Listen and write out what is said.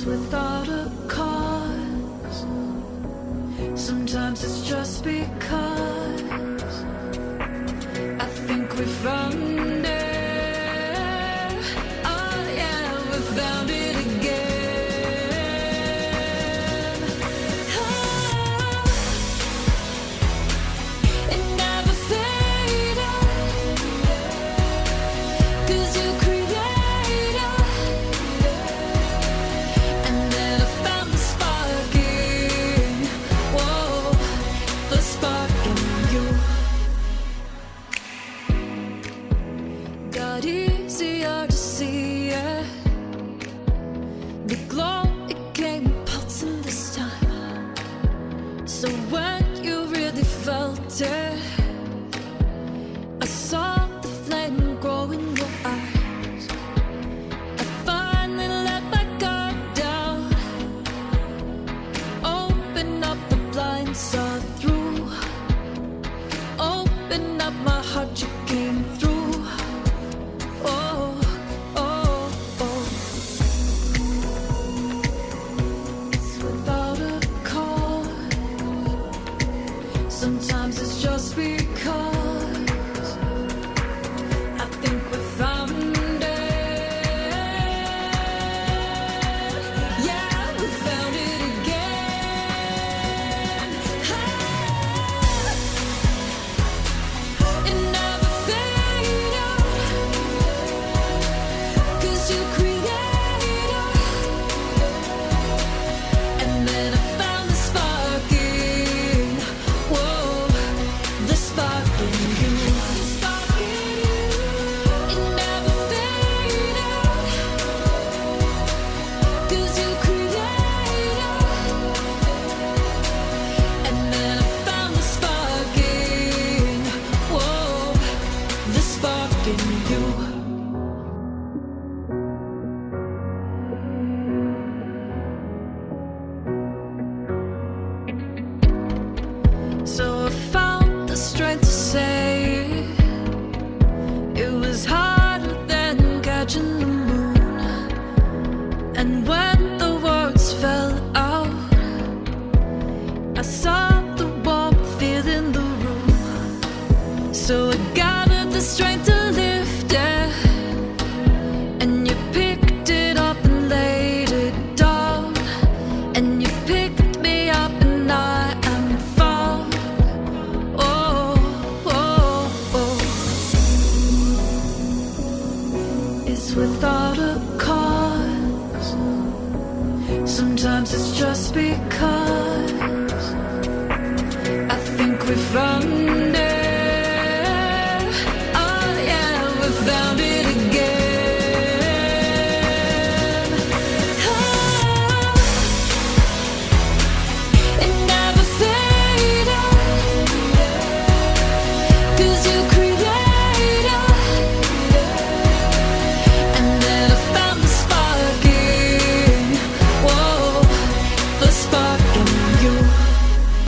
without a cause. Sometimes it's just because I think we found it. Oh yeah, we found it again. Oh, it never faded, 'cause you created. And then I found the spark in, whoa, the spark in you. Got easier to see it. The glow, it came pulsing this time. So when you really felt it, I saw the flame grow in your eyes. I finally let my guard down, open up the blinds, saw through. Open up my heart, you came through. Oh, oh, oh. It's without a cause. Sometimes it's just because I think we found it. Yeah, we found it again. It never faded, 'cause you created. And then I found the spark in, whoa, the spark in you. It never faded, 'cause you created. And then I found the spark in, whoa, the spark in you. So I found the strength to say it was harder than catching the moon. And when the words fell out, I saw the warmth filling the room. So I gathered the strength to lift it, and you picked it up and laid it down. And you picked me up and I am found. Oh, oh, oh. It's without